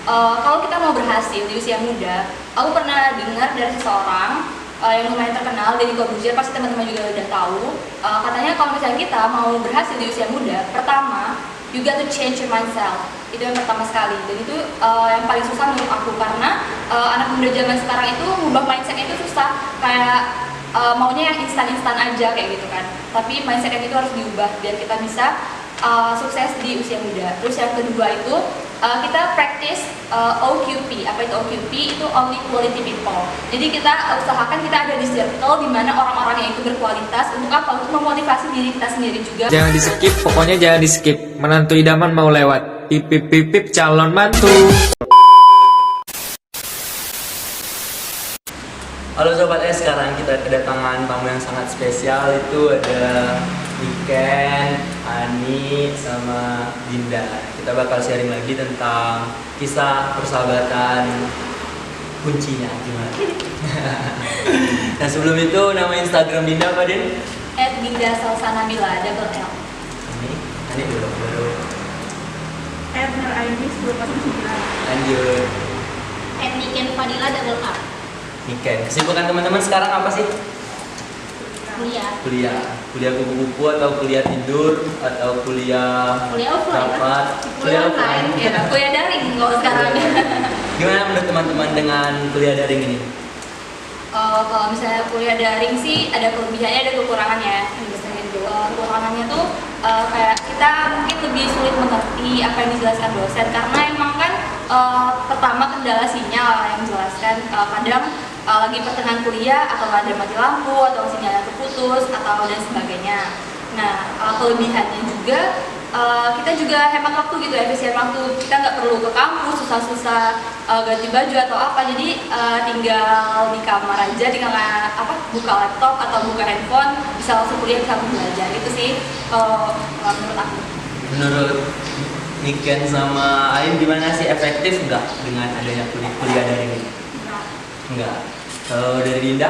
kalau kita mau berhasil di usia muda, aku pernah dengar dari seseorang yang lumayan terkenal, Deddy Corbuzier, pasti teman-teman juga udah tahu. Katanya kalau misalnya kita mau berhasil di usia muda, pertama, you got to change your mindset. Itu yang pertama sekali. Dan itu yang paling susah menurut aku, karena anak muda zaman sekarang itu ngubah mindsetnya itu susah. Kayak maunya yang instan-instan aja kayak gitu kan. Tapi mindset itu harus diubah biar kita bisa sukses di usia muda. Terus yang kedua itu kita practice OQP. Apa itu OQP? Itu only quality people. Jadi kita usahakan kita ada di circle di mana orang-orang yang itu berkualitas. Untuk apa? Untuk memotivasi diri kita sendiri juga. Jangan di skip, pokoknya jangan di skip. Menantu idaman mau lewat. Pip pip pip pip calon mantu. Halo Sobat S, sekarang kita kedatangan tamu yang sangat spesial. Itu ada Niken, Ani, sama Dinda. Kita bakal sharing lagi tentang kisah persahabatan, kuncinya gimana. Nah sebelum itu, nama Instagram Dinda apa Din? @dinda_salsanabila double L. Ani dulu baru. @nuraini 1009. Lanjut. @nikenfadila double R. Niken, kesibukan teman-teman sekarang apa sih? Kuliah kupu-kupu atau kuliah tidur atau kuliah offline rapat? Kuliah online ya, kuliah daring kalau sekarang. Gimana menurut teman-teman dengan kuliah daring ini? Kalau misalnya kuliah daring sih ada kelebihannya, ada kekurangannya. Kekurangannya tuh kayak kita mungkin lebih sulit mengerti apa yang dijelaskan dosen, karena emang kan pertama kendala sinyal yang dijelaskan, kadang lagi pertengahan kuliah atau ada mati lampu atau sinyalnya terputus atau dan sebagainya. Nah kelebihannya juga kita juga hemat waktu gitu, efisien waktu. Kita nggak perlu ke kampus susah-susah ganti baju atau apa, jadi tinggal di kamar aja, tinggal buka laptop atau buka handphone, bisa langsung kuliah, bisa langsung belajar. Itu sih menurut aku. Menurut Niken sama Ain gimana sih, efektif nggak dengan adanya kuliah daring ini? Enggak. Kalau dari Dinda?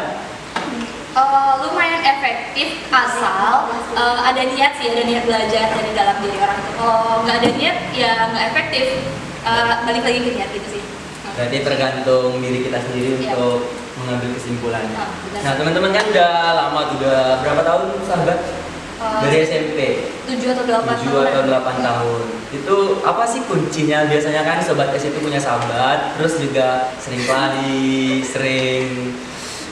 Lumayan efektif asal ada niat sih, ada niat belajar dari dalam diri orang itu. Kalau nggak ada niat ya nggak efektif. Balik lagi ke niat gitu sih. Berarti tergantung diri kita sendiri Iya. untuk mengambil kesimpulannya. Benar. Nah teman-teman kan udah lama, udah berapa tahun sahabat? Dari SMP? 7 atau 8 7 atau 8 tahun. Itu apa sih kuncinya? Biasanya kan Sobat S itu punya sahabat, terus juga sering kelahi, sering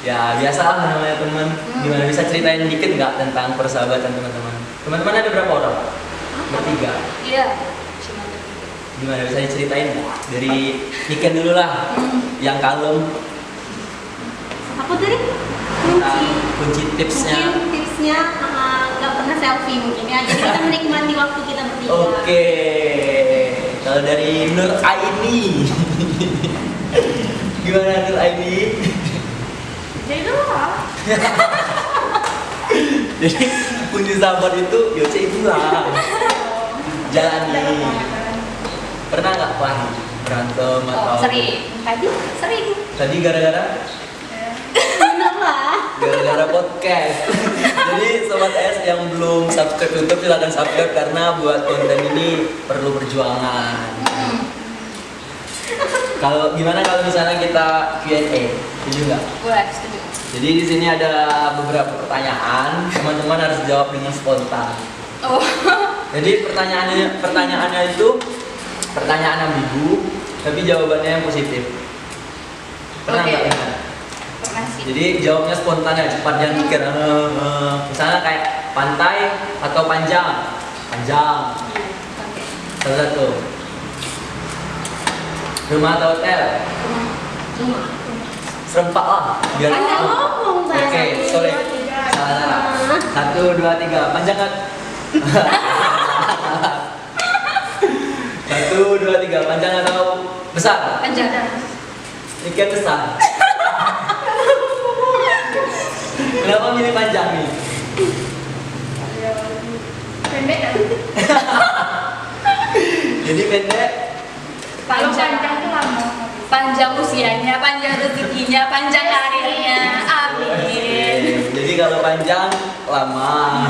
ya biasalah namanya teman. Gimana, bisa ceritain dikit nggak tentang persahabatan teman-teman? Teman-teman ada berapa orang? Bertiga. Iya, cuma bertiga. Gimana, bisa diceritain nggak? Dari Niken dulu lah, yang kalem. Apa tadi? Kunci tipsnya. Mungkin tipsnya nggak pernah selfie mungkin ya. Jadi kita menikmati waktu kita bertiga. Oke. Kalau dari Nur Aini, gimana Nur Aini? Jadi itu apa? Jadi kunci sahabat itu Yoce itulah. Jalani. Pernah nggak pahit berantem atau? Sering. Tadi gara-gara? Gara-gara podcast. Jadi Sobat S yang belum subscribe YouTube silahkan subscribe, karena buat konten ini perlu perjuangan. Kalau gimana kalau misalnya kita Q&A, setuju nggak? Boleh, setuju. Jadi di sini ada beberapa pertanyaan, teman-teman harus jawab dengan spontan. Oh. Jadi pertanyaannya itu pertanyaan ambigu, tapi jawabannya yang positif. Pernah Oke. nggak dengar? Pernah sih. Jadi jawabnya spontan ya, cepat, jangan mikir. Misalnya kayak pantai atau panjang? Panjang. Oke. Salah satu. Rumah atau hotel? Rumah. Serempak lah. Biar Panjang ngomong, Bang. Oke, sorry. Salah. 1, 2, 3. Panjang kan? 1, 2, 3. Panjang atau besar? Panjang. Ikan besar. Kenapa milih panjang nih? Pendek kan? Jadi pendek. Kalau panjang tuh lama. Panjang usianya, panjang rezekinya, panjang karirnya. Amin. Jadi kalau panjang lama.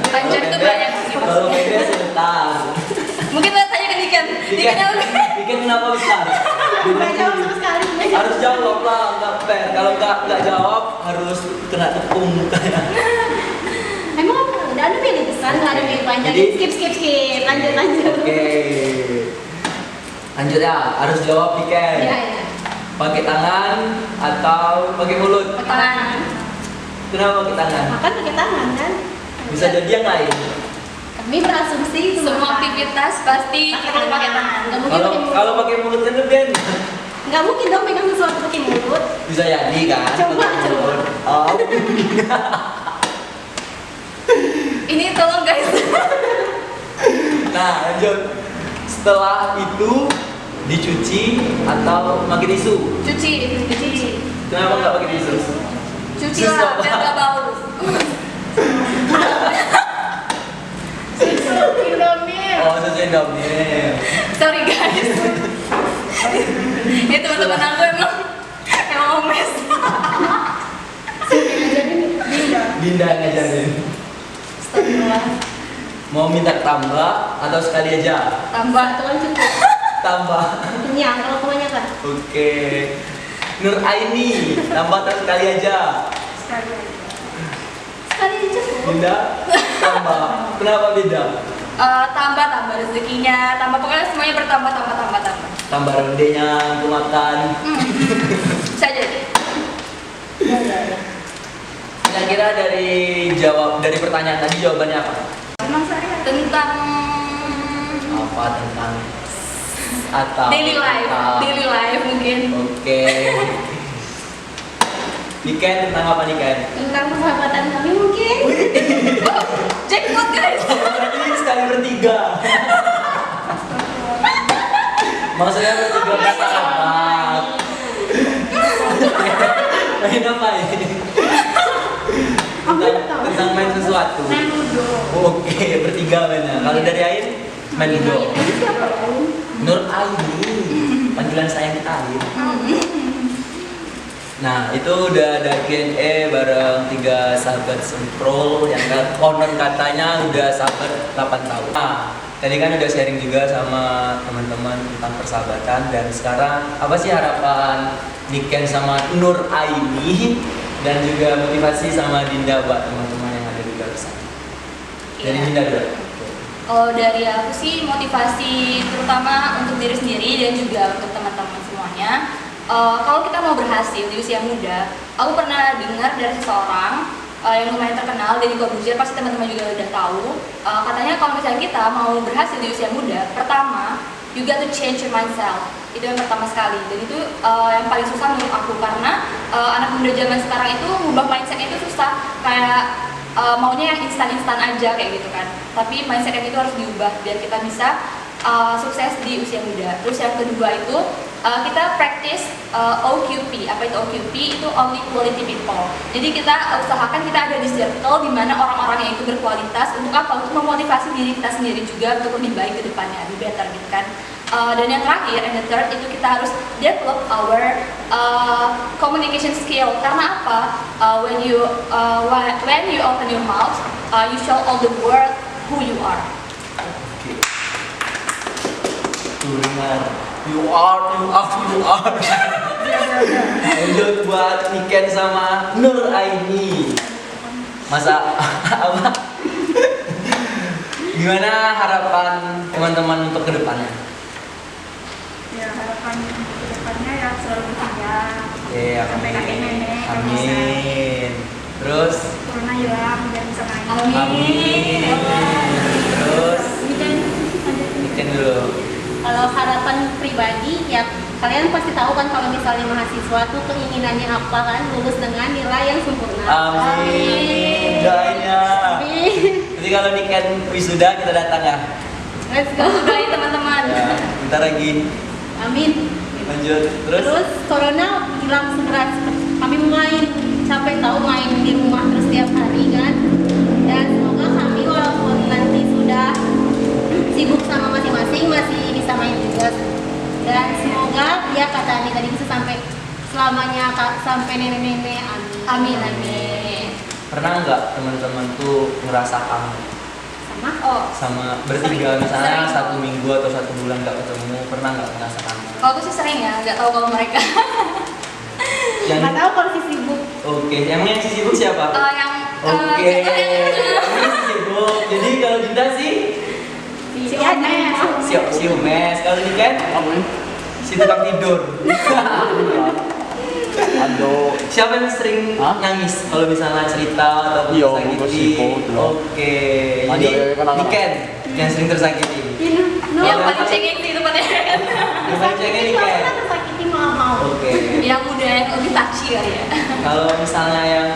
Panjang itu Kalau banyak pendek- sih Kalau maksudnya. pendek sebentar. Mungkin lo tanya ke Niken. Niken apa? Ikan kenapa besar? Nggak jawab sama sekali. Harus jawab lah, nggak fair. Kalau nggak jawab harus kena tepung mukanya. Emang nggak ada pilih besar, nggak ada pilih panjang. Jadi- Skip. Lanjut. Oke. Lanjut ya, harus jawab Niken. Iya. Pakai tangan atau pakai mulut? Tangan. Kenapa pakai tangan? Makan pakai tangan kan? Bisa jadi yang lain. Kami berasumsi itu Semua makan. aktivitas pasti kita pakai tangan. Nggak mungkin Kalau pakai mulut. kalau pakai mulut kan lebih enak. Nggak mungkin dong pegang sesuatu pakai mulut. Bisa jadi kan? Coba. Oh. Ini tolong guys. Nah, lanjut. Setelah itu dicuci atau pakai tisu? Cuci. Kenapa nggak pakai tisu? Cuci lah biar nggak bau. Indomie. Oh, sesuai Indomie. Sorry guys. Ya teman-teman aku emang omes. Dinda ngajarin. Astagfirullah. Mau minta tambah atau sekali aja? Tambah. Tuan cukup. Tambah. Kenyang kalau kebanyakan. Oke. Nur Aini, tambah atau sekali aja? Sekali aja cukup. Dinda, tambah. Kenapa beda? Tambah rezekinya, tambah pokoknya semuanya bertambah. Tambah rondenya untuk makan. Bisa jadi. Kira-kira dari pertanyaan tadi jawabannya apa? Tentang Apa tentang atau daily life mungkin. Oke. Niken tentang apa Niken? Tentang persahabatan kami mungkin. Jackpot guys. Berarti sekali bertiga. Maksudnya bertiga bersahabat. Main apa ini? Tentang main sesuatu. Main ludo. Oke, bertiga mainnya. Kalau dari Ain, main ludo. Ini siapa om? Nur Aini, panggilan sayang Ain. Nah, itu udah ada Q&A bareng 3 sahabat semprol yang konon katanya udah sahabat 8 tahun. Nah, tadi kan udah sharing juga sama teman-teman tentang persahabatan, dan sekarang apa sih harapan Niken sama Nur Aini dan juga motivasi sama Dinda buat teman-teman yang ada di luar sana. Dari Iya. Dinda dulu. Kalau dari aku sih motivasi terutama untuk diri sendiri dan juga untuk teman-teman semuanya. Kalau kita mau berhasil di usia muda, aku pernah dengar dari seseorang yang lumayan terkenal, Deddy Corbuzier, pasti teman-teman juga udah tahu. Katanya kalau misalnya kita mau berhasil di usia muda, pertama, you got to change your mindset. Itu yang pertama sekali. Dan itu yang paling susah menurut aku, karena anak muda zaman sekarang itu ngubah mindsetnya itu susah. Kayak maunya yang instan-instan aja kayak gitu kan. Tapi mindset itu harus diubah biar kita bisa sukses di usia muda. Terus yang kedua itu kita practice OQP. Apa itu OQP? Itu only quality people. Jadi kita usahakan kita ada di circle di mana orang-orang yang itu berkualitas. Untuk apa? Untuk memotivasi diri kita sendiri juga untuk lebih baik ke depannya, lebih better gitu kan. Dan yang terakhir, and the third, itu kita harus develop our communication skill. Karena apa? When you open your mouth, you show all the world who you are. Oke. Dengar. You are. Lanjut buat Niken sama Nur Aini. Masa apa? Gimana harapan teman-teman untuk kedepannya? Ya harapan kedepannya ya selalu bertiga sampai kakek nenek kalau bisa. Amin. Terus? Corona hilang biar bisa main. Amin. Terus? Niken dulu. Kalau harapan pribadi ya kalian pasti tahu kan kalau misalnya mahasiswa tuh keinginannya apa kan, lulus dengan nilai yang sempurna. Amin. Doanya. Amin. Jadi kalau Niken wisuda kita datang ya. Let's go. Doain teman-teman. Ya, bentar lagi. Amin. Lanjut. Terus? corona hilang segera. Kami main sampai tahu main di rumah terus tiap hari kan. Dan semoga kami walaupun nanti sudah sibuk sama masing-masing masih bisa main juga. Dan semoga ya kata Ani tadi bisa sampai selamanya sampai nenek-nenek. Amin. Amin. Pernah nggak teman-teman tuh ngerasa kangen Sama. Oh, sama bertiga, misalnya Sering. 1 minggu atau 1 bulan nggak ketemu, pernah nggak ngerasa kangen? Kalau aku sih sering ya, nggak tahu kalau mereka. Yang Nggak tahu kalau si sibuk. Oke, emang yang si sibuk siapa? Yang Oke, ini si sibuk. Jadi kalau Dinda sih Si Omes. si Umes. Kalau Niken si tukang tidur. Aduh. Siapa yang sering nangis kalau misalnya cerita atau Iya, tersakiti? gosip, tuh. Oke, Aduh, jadi ya, kenapa? Niken yang sering tersakiti. yang paling cengeng sih itu pada Yang paling cengeng Niken. Kita tersakiti mau. Oke. yang muda yang lebih touchy kali ya. Kalau misalnya yang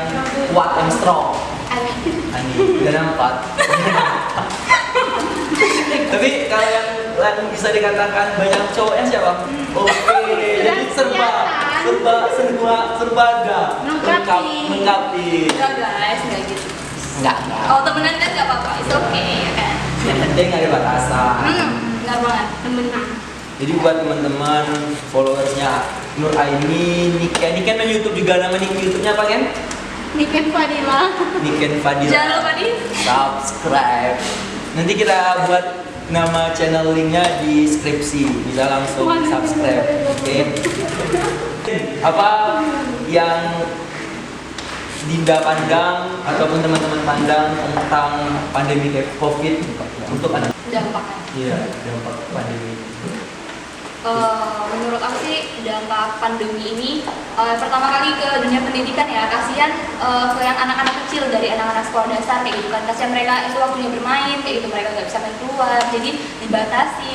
kuat and strong, Ani udah nampak. Tapi kalau yang bisa dikatakan banyak cowoknya siapa? Oke, jadi serba ada. Lengkapi. Enggak guys, enggak gitu. Enggak. Kalau temenan kan nggak apa-apa, it's okay ya kan. Yang penting ada batasan. Benar banget. Temenan. Jadi buat teman-teman followersnya Nur Aini, Niken main YouTube juga, nama YouTube-nya apa kan? Niken Fadila. Niken Fadila. Jangan lupa di Subscribe. Nanti kita buat nama channel linknya di deskripsi, bisa langsung subscribe. Oke. Apa yang Dinda pandang ataupun teman-teman pandang tentang pandemi COVID untuk anak? dampaknya. Iya, dampak pandemi. Menurut aku sih dampak pandemi ini pertama kali ke dunia pendidikan ya, kasihan ke yang anak-anak kecil dari anak-anak sekolah dasar kayak gitu kan, kasihan mereka itu waktunya bermain kayak gitu, mereka nggak bisa main keluar, jadi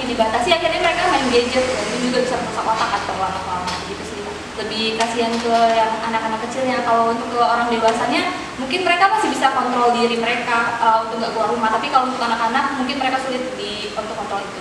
dibatasi akhirnya mereka main gadget itu juga bisa merusak otak atau lama-lama gitu sih. Lebih kasihan ke yang anak-anak kecilnya. Kalau untuk ke orang dewasanya mungkin mereka masih bisa kontrol diri mereka untuk nggak keluar rumah, tapi kalau untuk anak-anak mungkin mereka sulit untuk kontrol itu.